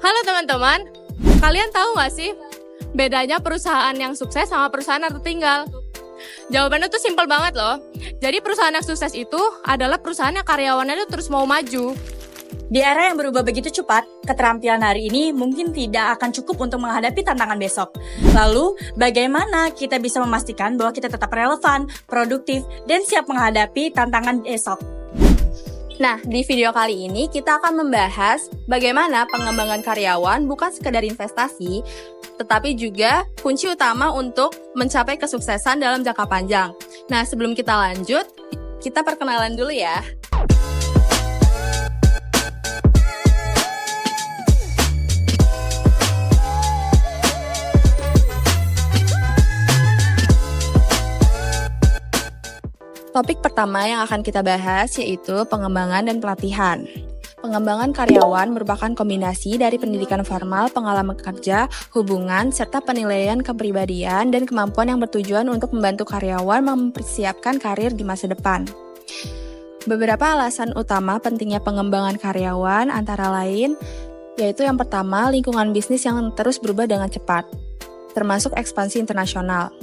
Halo teman-teman, kalian tahu nggak sih bedanya perusahaan yang sukses sama perusahaan yang tertinggal? Jawabannya tuh simpel banget loh. Jadi perusahaan yang sukses itu adalah perusahaan yang karyawannya tuh terus mau maju. Di era yang berubah begitu cepat, keterampilan hari ini mungkin tidak akan cukup untuk menghadapi tantangan besok. Lalu, bagaimana kita bisa memastikan bahwa kita tetap relevan, produktif, dan siap menghadapi tantangan esok? Nah, di video kali ini kita akan membahas bagaimana pengembangan karyawan bukan sekedar investasi, tetapi juga kunci utama untuk mencapai kesuksesan dalam jangka panjang. Nah, sebelum kita lanjut, kita perkenalan dulu ya. Topik pertama yang akan kita bahas yaitu pengembangan dan pelatihan. Pengembangan karyawan merupakan kombinasi dari pendidikan formal, pengalaman kerja, hubungan, serta penilaian kepribadian dan kemampuan yang bertujuan untuk membantu karyawan mempersiapkan karir di masa depan. Beberapa alasan utama pentingnya pengembangan karyawan antara lain yaitu yang pertama, lingkungan bisnis yang terus berubah dengan cepat, termasuk ekspansi internasional.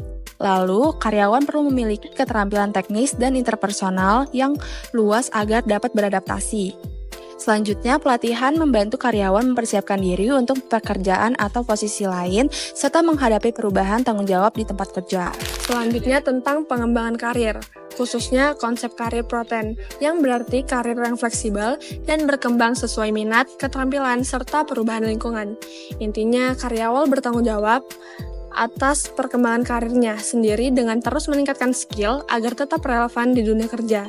Lalu, karyawan perlu memiliki keterampilan teknis dan interpersonal yang luas agar dapat beradaptasi. Selanjutnya, pelatihan membantu karyawan mempersiapkan diri untuk pekerjaan atau posisi lain, serta menghadapi perubahan tanggung jawab di tempat kerja. Selanjutnya tentang pengembangan karir, khususnya konsep karir proten, yang berarti karir yang fleksibel dan berkembang sesuai minat, keterampilan, serta perubahan lingkungan. Intinya, karyawan bertanggung jawab atas perkembangan karirnya sendiri dengan terus meningkatkan skill agar tetap relevan di dunia kerja.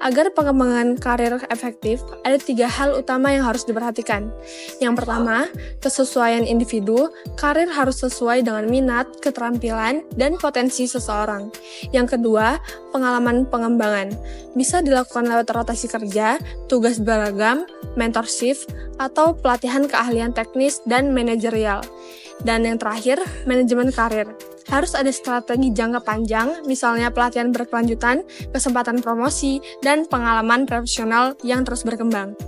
Agar pengembangan karir efektif, ada 3 hal utama yang harus diperhatikan. Yang pertama, kesesuaian individu, karir harus sesuai dengan minat, keterampilan, dan potensi seseorang. Yang kedua, pengalaman pengembangan. Bisa dilakukan lewat rotasi kerja, tugas beragam, mentorship, atau pelatihan keahlian teknis dan manajerial. Dan yang terakhir, manajemen karir. Harus ada strategi jangka panjang, misalnya pelatihan berkelanjutan, kesempatan promosi, dan pengalaman profesional yang terus berkembang.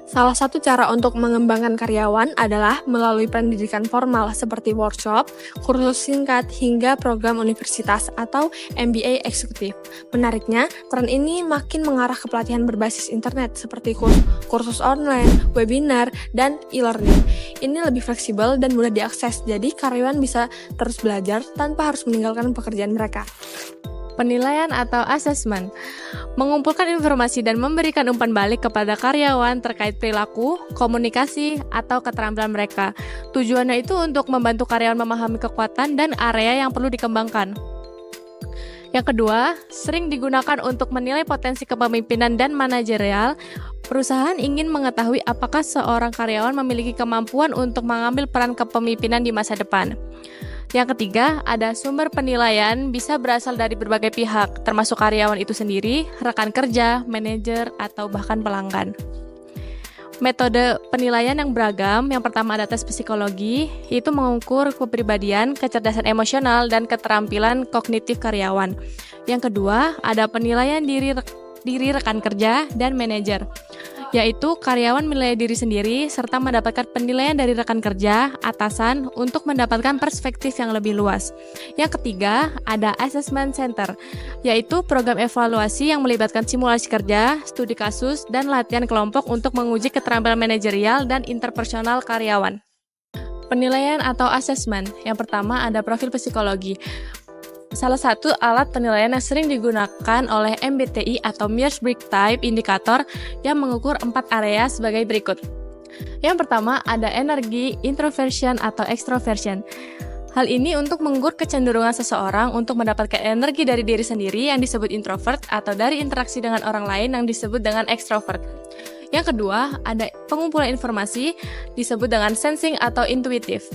Salah satu cara untuk mengembangkan karyawan adalah melalui pendidikan formal seperti workshop, kursus singkat, hingga program universitas atau MBA eksekutif. Menariknya, tren ini makin mengarah ke pelatihan berbasis internet seperti kursus online, webinar, dan e-learning. Ini lebih fleksibel dan mudah diakses, jadi karyawan bisa terus belajar tanpa harus meninggalkan pekerjaan mereka. Penilaian atau asesmen, mengumpulkan informasi dan memberikan umpan balik kepada karyawan terkait perilaku, komunikasi, atau keterampilan mereka. Tujuannya itu untuk membantu karyawan memahami kekuatan dan area yang perlu dikembangkan. Yang kedua, sering digunakan untuk menilai potensi kepemimpinan dan manajerial. Perusahaan ingin mengetahui apakah seorang karyawan memiliki kemampuan untuk mengambil peran kepemimpinan di masa depan. Yang ketiga, ada sumber penilaian bisa berasal dari berbagai pihak, termasuk karyawan itu sendiri, rekan kerja, manajer, atau bahkan pelanggan. Metode penilaian yang beragam, yang pertama ada tes psikologi, itu mengukur kepribadian, kecerdasan emosional, dan keterampilan kognitif karyawan. Yang kedua, ada penilaian diri rekan kerja dan manajer, yaitu karyawan menilai diri sendiri serta mendapatkan penilaian dari rekan kerja, atasan untuk mendapatkan perspektif yang lebih luas. Yang ketiga, ada assessment center, yaitu program evaluasi yang melibatkan simulasi kerja, studi kasus, dan latihan kelompok untuk menguji keterampilan manajerial dan interpersonal karyawan. Penilaian atau assessment, yang pertama ada profil psikologi. Salah satu alat penilaian yang sering digunakan oleh MBTI atau Myers-Briggs Type Indicator yang mengukur 4 area sebagai berikut. Yang pertama ada energi, introversion atau extroversion. Hal ini untuk mengukur kecenderungan seseorang untuk mendapatkan energi dari diri sendiri yang disebut introvert atau dari interaksi dengan orang lain yang disebut dengan extrovert. Yang kedua ada pengumpulan informasi disebut dengan sensing atau intuitif.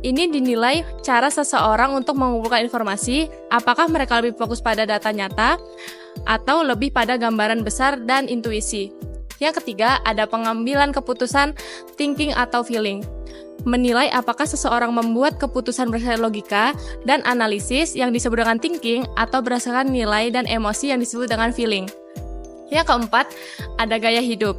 Ini dinilai cara seseorang untuk mengumpulkan informasi, apakah mereka lebih fokus pada data nyata atau lebih pada gambaran besar dan intuisi. Yang ketiga, ada pengambilan keputusan, thinking atau feeling. Menilai apakah seseorang membuat keputusan berdasarkan logika dan analisis yang disebut dengan thinking atau berdasarkan nilai dan emosi yang disebut dengan feeling. Yang keempat, ada gaya hidup.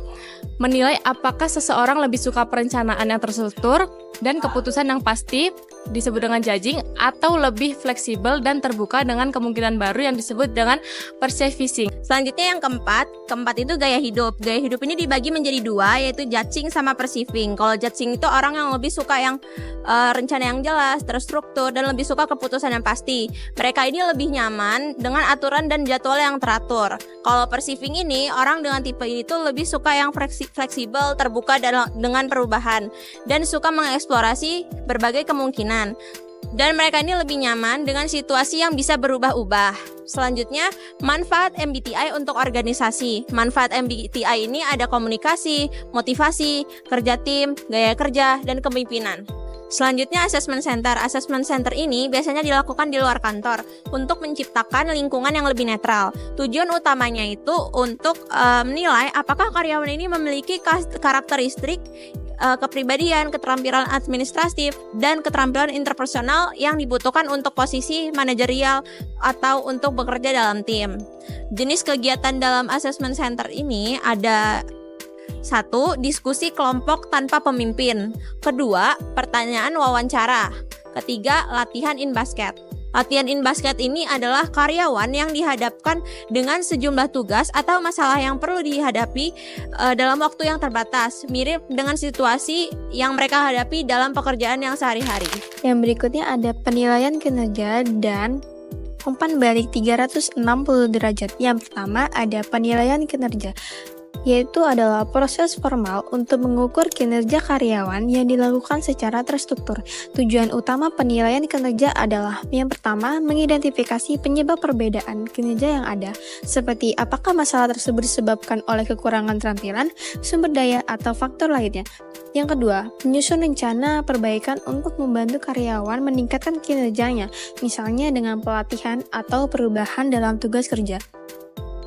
menilai apakah seseorang lebih suka perencanaan yang terstruktur dan keputusan yang pasti, disebut dengan judging, atau lebih fleksibel dan terbuka dengan kemungkinan baru yang disebut dengan perceiving. Selanjutnya yang keempat itu gaya hidup. Gaya hidup ini dibagi menjadi dua, yaitu judging sama perceiving. Kalau judging itu orang yang lebih suka yang rencana yang jelas, terstruktur, dan lebih suka keputusan yang pasti. Mereka ini lebih nyaman dengan aturan dan jadwal yang teratur. Kalau perceiving ini, orang dengan tipe ini tuh lebih suka yang fleksibel, terbuka dengan perubahan, dan suka mengeksplorasi berbagai kemungkinan. Dan mereka ini lebih nyaman dengan situasi yang bisa berubah-ubah. Selanjutnya, manfaat MBTI untuk organisasi. Manfaat MBTI ini ada komunikasi, motivasi, kerja tim, gaya kerja, dan kepemimpinan. Selanjutnya, assessment center. Assessment center ini biasanya dilakukan di luar kantor untuk menciptakan lingkungan yang lebih netral. Tujuan utamanya itu untuk menilai apakah karyawan ini memiliki karakteristik kepribadian, keterampilan administratif, dan keterampilan interpersonal yang dibutuhkan untuk posisi manajerial atau untuk bekerja dalam tim. Jenis kegiatan dalam assessment center ini ada: 1. Diskusi kelompok tanpa pemimpin. 2. Pertanyaan wawancara. 3. Latihan in basket. Latihan in basket ini adalah karyawan yang dihadapkan dengan sejumlah tugas atau masalah yang perlu dihadapi dalam waktu yang terbatas, mirip dengan situasi yang mereka hadapi dalam pekerjaan yang sehari-hari. Yang berikutnya ada penilaian kinerja dan umpan balik 360 derajat. Yang pertama ada penilaian kinerja, yaitu adalah proses formal untuk mengukur kinerja karyawan yang dilakukan secara terstruktur. Tujuan utama penilaian kinerja adalah yang pertama, mengidentifikasi penyebab perbedaan kinerja yang ada, seperti apakah masalah tersebut disebabkan oleh kekurangan keterampilan, sumber daya, atau faktor lainnya. Yang kedua, menyusun rencana perbaikan untuk membantu karyawan meningkatkan kinerjanya, misalnya dengan pelatihan atau perubahan dalam tugas kerja.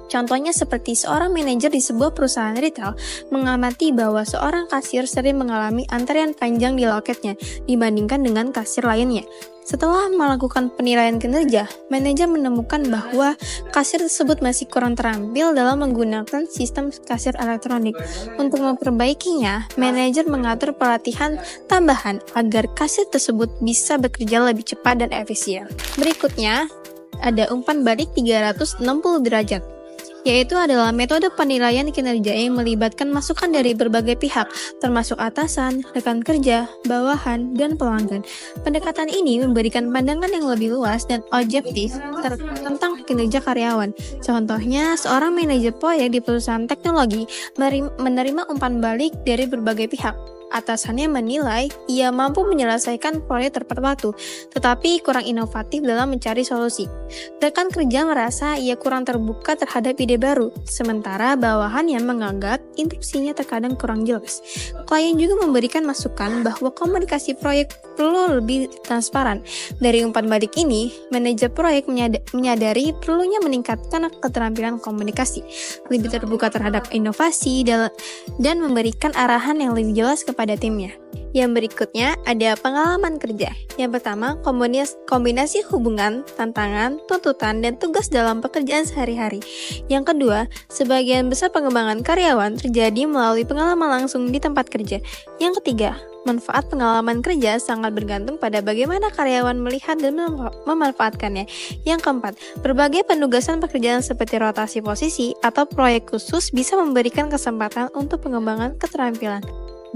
Contohnya seperti seorang manajer di sebuah perusahaan retail mengamati bahwa seorang kasir sering mengalami antrean panjang di loketnya dibandingkan dengan kasir lainnya. Setelah melakukan penilaian kinerja, manajer menemukan bahwa kasir tersebut masih kurang terampil dalam menggunakan sistem kasir elektronik. Untuk memperbaikinya, manajer mengatur pelatihan tambahan agar kasir tersebut bisa bekerja lebih cepat dan efisien. Berikutnya, ada umpan balik 360 derajat, yaitu adalah metode penilaian kinerja yang melibatkan masukan dari berbagai pihak, termasuk atasan, rekan kerja, bawahan, dan pelanggan. Pendekatan ini memberikan pandangan yang lebih luas dan objektif tentang kinerja karyawan. Contohnya, seorang manajer proyek di perusahaan teknologi menerima umpan balik dari berbagai pihak. Atasannya menilai ia mampu menyelesaikan proyek tepat waktu, tetapi kurang inovatif dalam mencari solusi. Rekan kerja merasa ia kurang terbuka terhadap ide baru, sementara bawahannya menganggap instruksinya terkadang kurang jelas. Klien juga memberikan masukan bahwa komunikasi proyek perlu lebih transparan. Dari umpan balik ini, manajer proyek menyadari perlunya meningkatkan keterampilan komunikasi, lebih terbuka terhadap inovasi, dan memberikan arahan yang lebih jelas kepada timnya. Yang berikutnya ada pengalaman kerja. Yang pertama, kombinasi hubungan, tantangan, tuntutan, dan tugas dalam pekerjaan sehari-hari. Yang kedua, sebagian besar pengembangan karyawan terjadi melalui pengalaman langsung di tempat kerja. Yang ketiga, manfaat pengalaman kerja sangat bergantung pada bagaimana karyawan melihat dan memanfaatkannya. Yang keempat, berbagai penugasan pekerjaan seperti rotasi posisi atau proyek khusus bisa memberikan kesempatan untuk pengembangan keterampilan.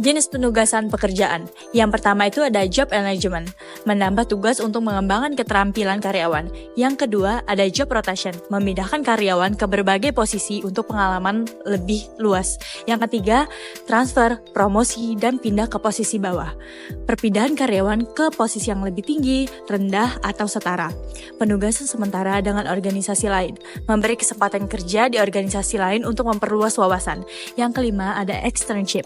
Jenis penugasan pekerjaan. Yang pertama itu ada job enlargement, menambah tugas untuk mengembangkan keterampilan karyawan. Yang kedua ada job rotation, memindahkan karyawan ke berbagai posisi untuk pengalaman lebih luas. Yang ketiga, transfer, promosi, dan pindah ke posisi bawah. Perpindahan karyawan ke posisi yang lebih tinggi, rendah, atau setara. Penugasan sementara dengan organisasi lain, memberi kesempatan kerja di organisasi lain untuk memperluas wawasan. Yang kelima ada externship,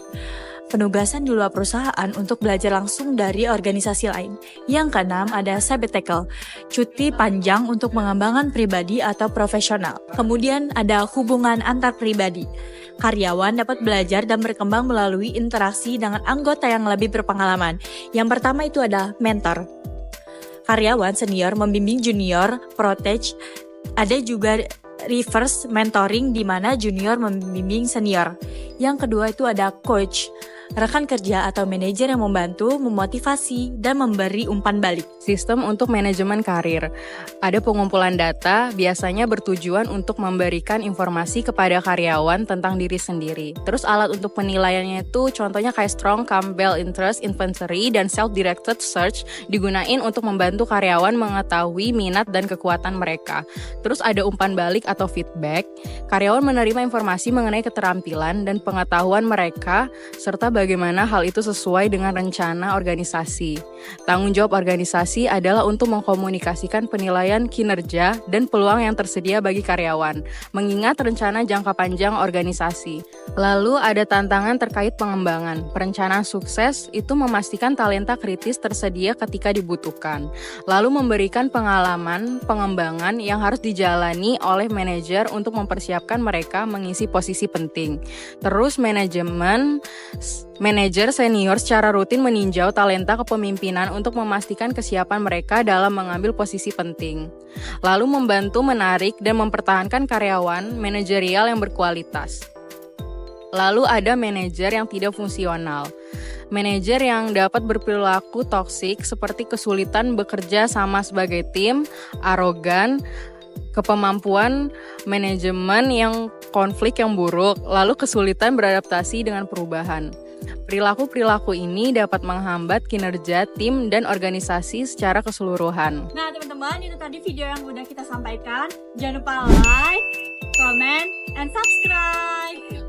penugasan di luar perusahaan untuk belajar langsung dari organisasi lain. Yang keenam ada sabbatical, cuti panjang untuk mengembangkan pribadi atau profesional. Kemudian ada hubungan antar pribadi. Karyawan dapat belajar dan berkembang melalui interaksi dengan anggota yang lebih berpengalaman. Yang pertama itu ada mentor. Karyawan senior membimbing junior, protege. Ada juga reverse mentoring di mana junior membimbing senior. Yang kedua itu ada coach, rekan kerja atau manajer yang membantu, memotivasi, dan memberi umpan balik. Sistem untuk manajemen karir. Ada pengumpulan data, biasanya bertujuan untuk memberikan informasi kepada karyawan tentang diri sendiri. Terus alat untuk penilaiannya itu contohnya kayak Strong, Campbell Interest Inventory, dan Self-Directed Search digunain untuk membantu karyawan mengetahui minat dan kekuatan mereka. Terus ada umpan balik atau feedback. Karyawan menerima informasi mengenai keterampilan dan pengetahuan mereka, serta bagaimana hal itu sesuai dengan rencana organisasi. Tanggung jawab organisasi adalah untuk mengkomunikasikan penilaian kinerja dan peluang yang tersedia bagi karyawan, mengingat rencana jangka panjang organisasi. Lalu ada tantangan terkait pengembangan. Perencanaan sukses itu memastikan talenta kritis tersedia ketika dibutuhkan. Lalu memberikan pengalaman pengembangan yang harus dijalani oleh manajer untuk mempersiapkan mereka mengisi posisi penting. Terus manajer senior secara rutin meninjau talenta kepemimpinan untuk memastikan kesiapan mereka dalam mengambil posisi penting. Lalu membantu menarik dan mempertahankan karyawan manajerial yang berkualitas. Lalu ada manajer yang tidak fungsional. Manajer yang dapat berperilaku toksik seperti kesulitan bekerja sama sebagai tim, arogan, kepemampuan manajemen yang konflik yang buruk, lalu kesulitan beradaptasi dengan perubahan. Perilaku-perilaku ini dapat menghambat kinerja tim dan organisasi secara keseluruhan. Nah teman-teman, itu tadi video yang udah kita sampaikan. Jangan lupa like, comment, and subscribe.